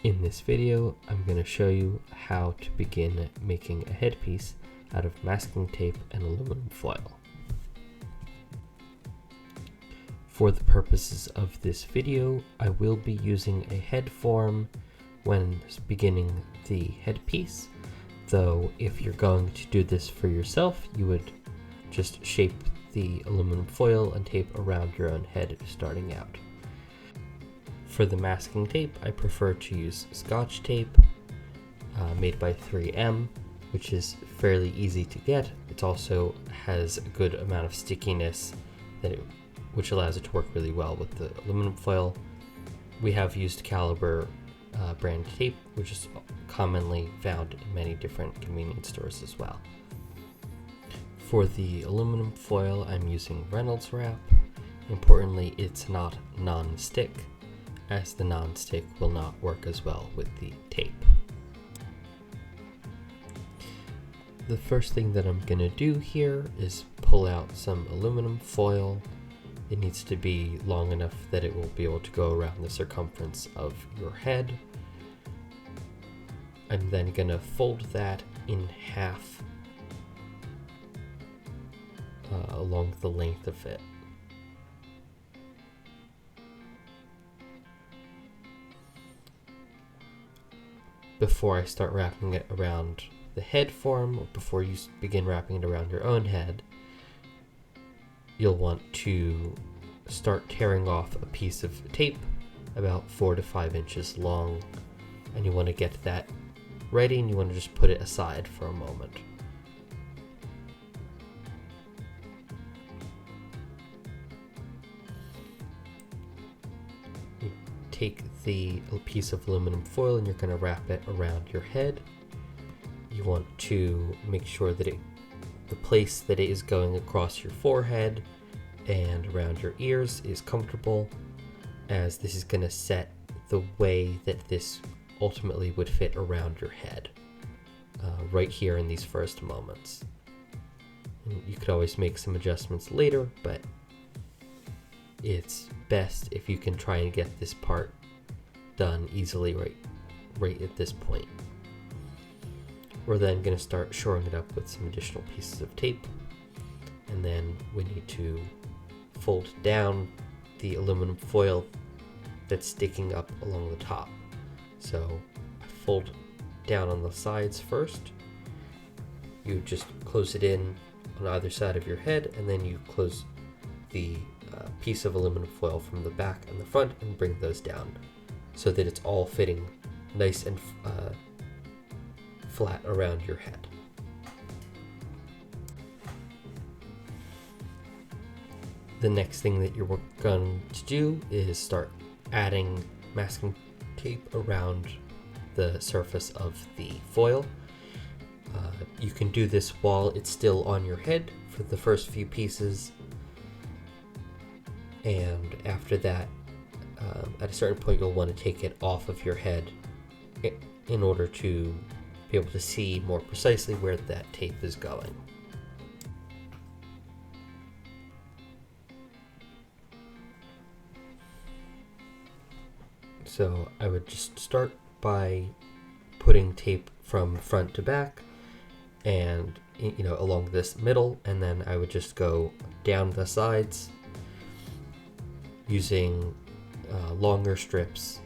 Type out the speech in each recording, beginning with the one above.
In this video, I'm going to show you how to begin making a headpiece out of masking tape and aluminum foil. For the purposes of this video, I will be using a head form when beginning the headpiece, though if you're going to do this for yourself, you would just shape the aluminum foil and tape around your own head starting out. For the masking tape, I prefer to use Scotch tape made by 3M, which is fairly easy to get. It also has a good amount of stickiness which allows it to work really well with the aluminum foil. We have used Caliber brand tape, which is commonly found in many different convenience stores as well. For the aluminum foil, I'm using Reynolds wrap. Importantly, it's not non-stick, as the non-stick will not work as well with the tape. The first thing that I'm going to do here is pull out some aluminum foil. It needs to be long enough that it will be able to go around the circumference of your head. I'm then going to fold that in half along the length of it. Before I start wrapping it around the head form, or before you begin wrapping it around your own head, you'll want to start tearing off a piece of tape about 4 to 5 inches long, and you want to get that ready and you want to just put it aside for a moment. You take the piece of aluminum foil and you're going to wrap it around your head. You want to make sure that the place that it is going across your forehead and around your ears is comfortable, as this is going to set the way that this ultimately would fit around your head right here in these first moments. And you could always make some adjustments later, but it's best if you can try and get this part done easily right at this point. We're then going to start shoring it up with some additional pieces of tape, and then we need to fold down the aluminum foil that's sticking up along the top. So I fold down on the sides first. You just close it in on either side of your head, and then you close the piece of aluminum foil from the back and the front and bring those down so that it's all fitting nice and flat around your head. The next thing that you're going to do is start adding masking tape around the surface of the foil. You can do this while it's still on your head for the first few pieces, and after that, at a certain point you'll want to take it off of your head in order to be able to see more precisely where that tape is going. So I would just start by putting tape from front to back and along this middle, and then I would just go down the sides using longer strips.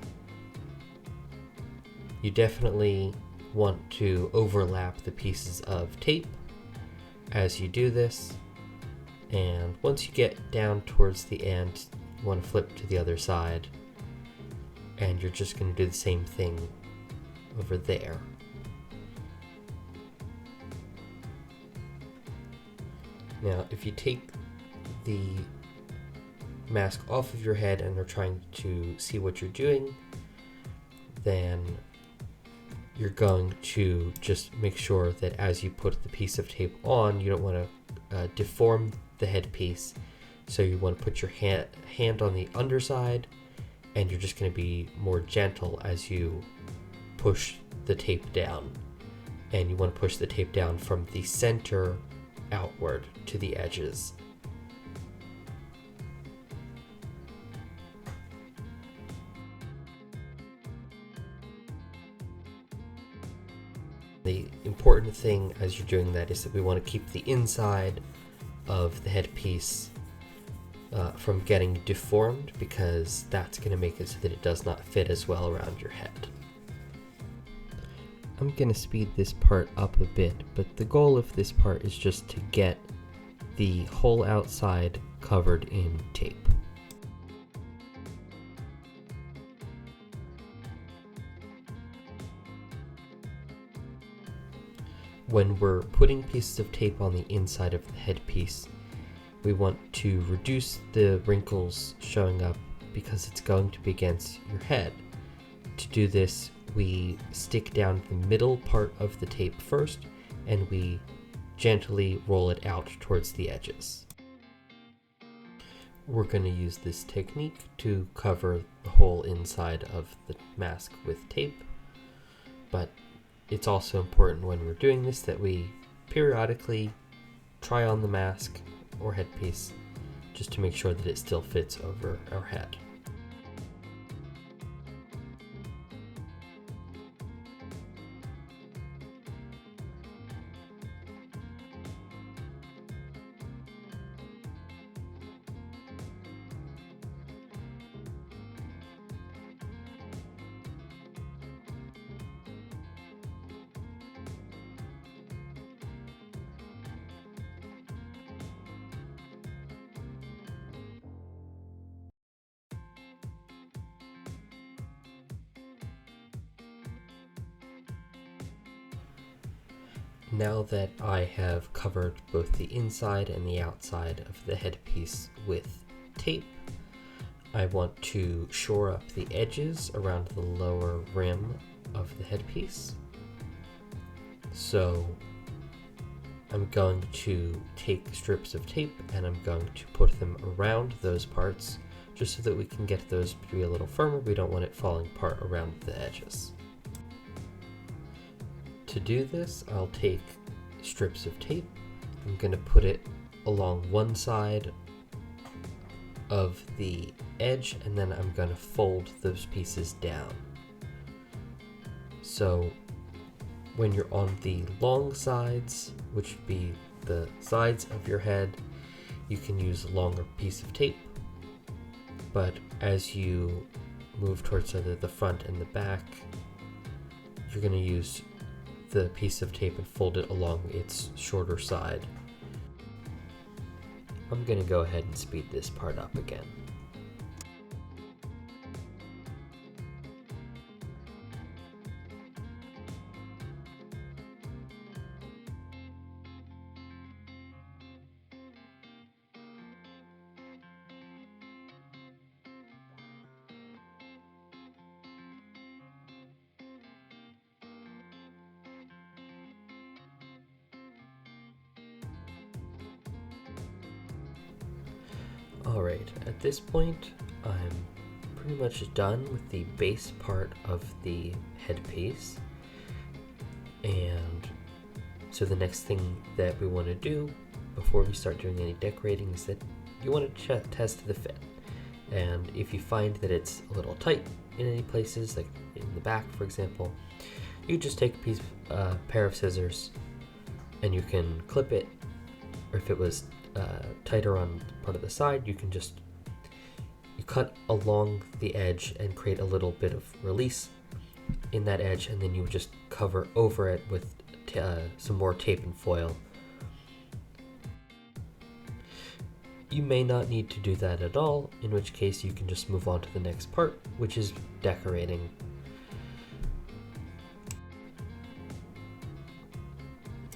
You definitely want to overlap the pieces of tape as you do this, and once you get down towards the end, you want to flip to the other side, and you're just going to do the same thing over there. Now, if you take the mask off of your head and are trying to see what you're doing, then you're going to just make sure that as you put the piece of tape on, you don't want to deform the headpiece. So you want to put your hand on the underside, and you're just going to be more gentle as you push the tape down. And you want to push the tape down from the center outward to the edges. The important thing as you're doing that is that we want to keep the inside of the headpiece from getting deformed, because that's going to make it so that it does not fit as well around your head. I'm going to speed this part up a bit, but the goal of this part is just to get the whole outside covered in tape. When we're putting pieces of tape on the inside of the headpiece, we want to reduce the wrinkles showing up because it's going to be against your head. To do this, we stick down the middle part of the tape first, and we gently roll it out towards the edges. We're going to use this technique to cover the whole inside of the mask with tape, but it's also important when we're doing this that we periodically try on the mask or headpiece just to make sure that it still fits over our head. Now that I have covered both the inside and the outside of the headpiece with tape, I want to shore up the edges around the lower rim of the headpiece. So I'm going to take strips of tape and I'm going to put them around those parts just so that we can get those to be a little firmer. We don't want it falling apart around the edges. To do this, I'll take strips of tape. I'm going to put it along one side of the edge, and then I'm going to fold those pieces down. So when you're on the long sides, which would be the sides of your head, you can use a longer piece of tape. But as you move towards either the front and the back, you're going to use the piece of tape and fold it along its shorter side. I'm going to go ahead and speed this part up again. Alright, at this point, I'm pretty much done with the base part of the headpiece. And so the next thing that we want to do before we start doing any decorating is that you want to test the fit. And if you find that it's a little tight in any places, like in the back, for example, you just take a pair of scissors and you can clip it, or if it was tighter on part of the side, you cut along the edge and create a little bit of release in that edge, and then you would just cover over it with some more tape and foil. You may not need to do that at all, in which case you can just move on to the next part, which is decorating.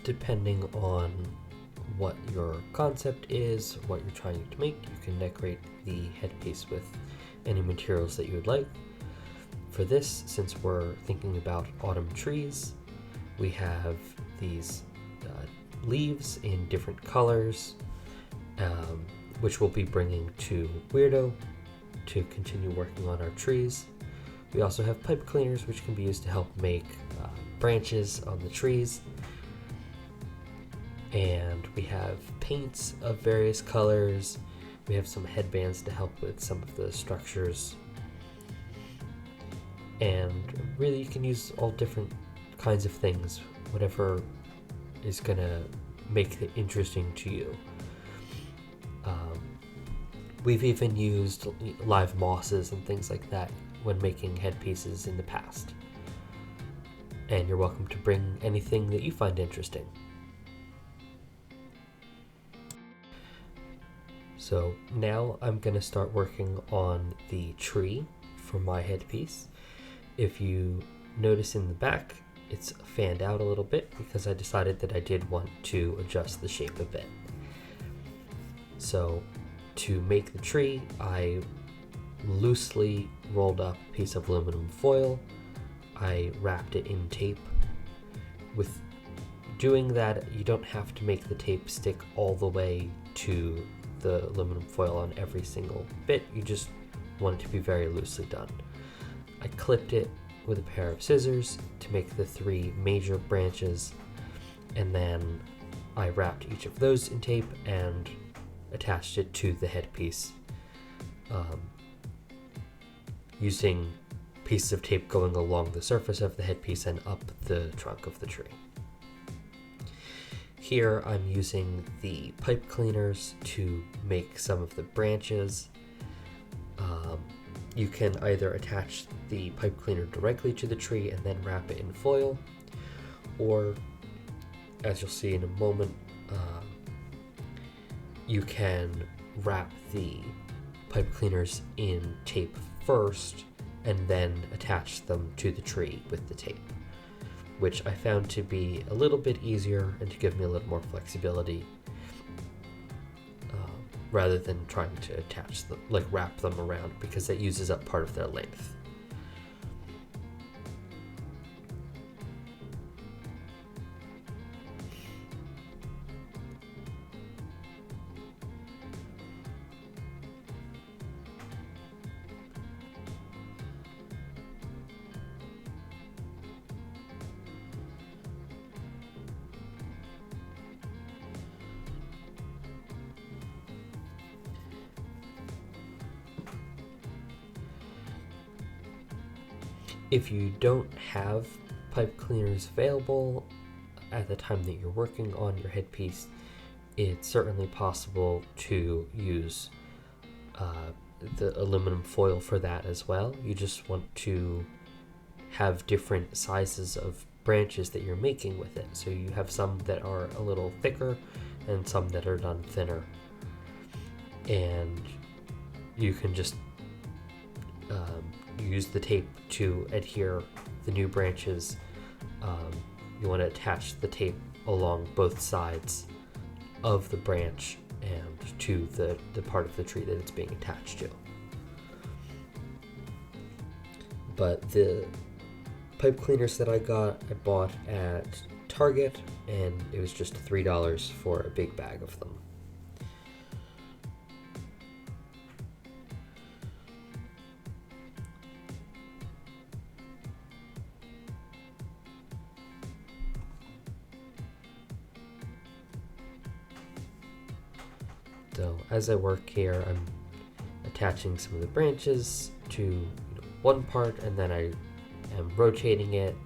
Depending on what your concept is, what you're trying to make, you can decorate the headpiece with any materials that you would like. For this, since we're thinking about autumn trees, we have these leaves in different colors, which we'll be bringing to Weirdo to continue working on our trees. We also have pipe cleaners, which can be used to help make branches on the trees. And we have paints of various colors. We have some headbands to help with some of the structures. And really you can use all different kinds of things whatever is gonna make it interesting to you. We've even used live mosses and things like that when making headpieces in the past. And you're welcome to bring anything that you find interesting. So now I'm going to start working on the tree for my headpiece. If you notice in the back, it's fanned out a little bit because I decided that I did want to adjust the shape a bit. So to make the tree, I loosely rolled up a piece of aluminum foil. I wrapped it in tape. With doing that, you don't have to make the tape stick all the way to the aluminum foil on every single bit. You just want it to be very loosely done. I clipped it with a pair of scissors to make the 3 major branches, and then I wrapped each of those in tape and attached it to the headpiece, using pieces of tape going along the surface of the headpiece and up the trunk of the tree. Here I'm using the pipe cleaners to make some of the branches. You can either attach the pipe cleaner directly to the tree and then wrap it in foil, or, as you'll see in a moment, you can wrap the pipe cleaners in tape first and then attach them to the tree with the tape, which I found to be a little bit easier and to give me a little more flexibility, rather than trying to attach them, wrap them around, because that uses up part of their length. If you don't have pipe cleaners available at the time that you're working on your headpiece, it's certainly possible to use the aluminum foil for that as well. You just want to have different sizes of branches that you're making with it. So you have some that are a little thicker and some that are done thinner. And you can just use the tape to adhere the new branches. You want to attach the tape along both sides of the branch and to the part of the tree that it's being attached to. But the pipe cleaners that I bought at Target, and it was just $3 for a big bag of them. So as I work here, I'm attaching some of the branches to one part, and then I am rotating it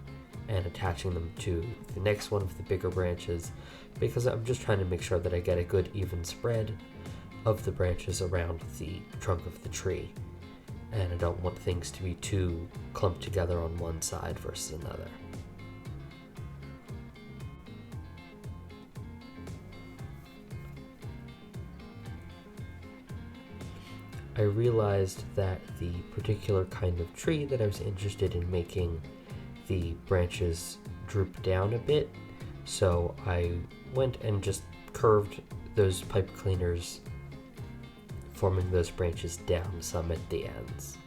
and attaching them to the next one of the bigger branches, because I'm just trying to make sure that I get a good even spread of the branches around the trunk of the tree, and I don't want things to be too clumped together on one side versus another. I realized that the particular kind of tree that I was interested in making, the branches droop down a bit, so I went and just curved those pipe cleaners, forming those branches down some at the ends.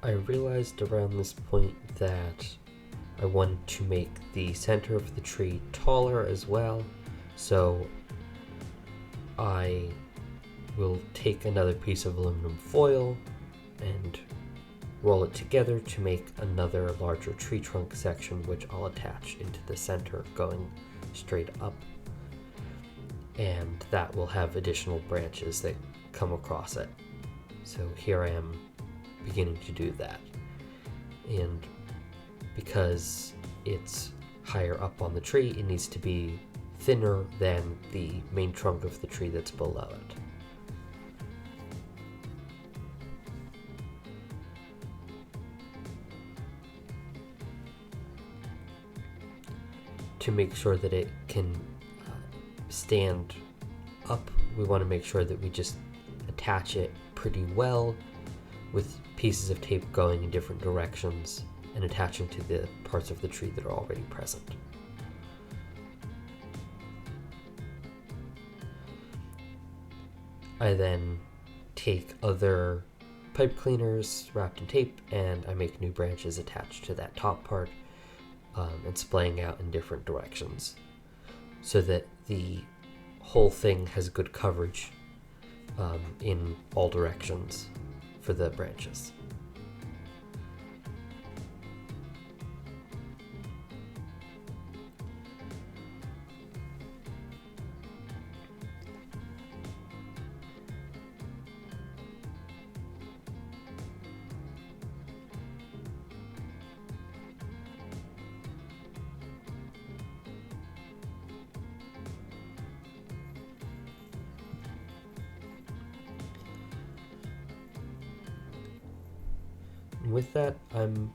I realized around this point that I wanted to make the center of the tree taller as well, so I will take another piece of aluminum foil and roll it together to make another larger tree trunk section, which I'll attach into the center going straight up, and that will have additional branches that come across it. So here I am beginning to do that, and because it's higher up on the tree, it needs to be thinner than the main trunk of the tree that's below it. To make sure that it can stand up, we want to make sure that we just attach it pretty well with pieces of tape going in different directions and attaching to the parts of the tree that are already present. I then take other pipe cleaners wrapped in tape and I make new branches attached to that top part, and splaying out in different directions so that the whole thing has good coverage in all directions for the branches. With that, I'm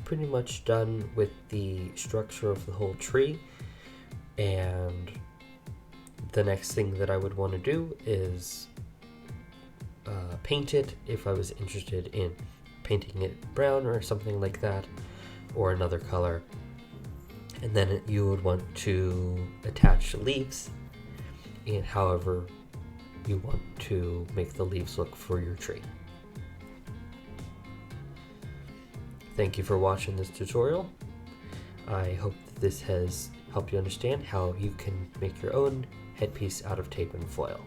pretty much done with the structure of the whole tree, and the next thing that I would want to do is paint it if I was interested in painting it brown or something like that, or another color. And then you would want to attach leaves in however you want to make the leaves look for your tree. Thank you for watching this tutorial. I hope that this has helped you understand how you can make your own headpiece out of tape and foil.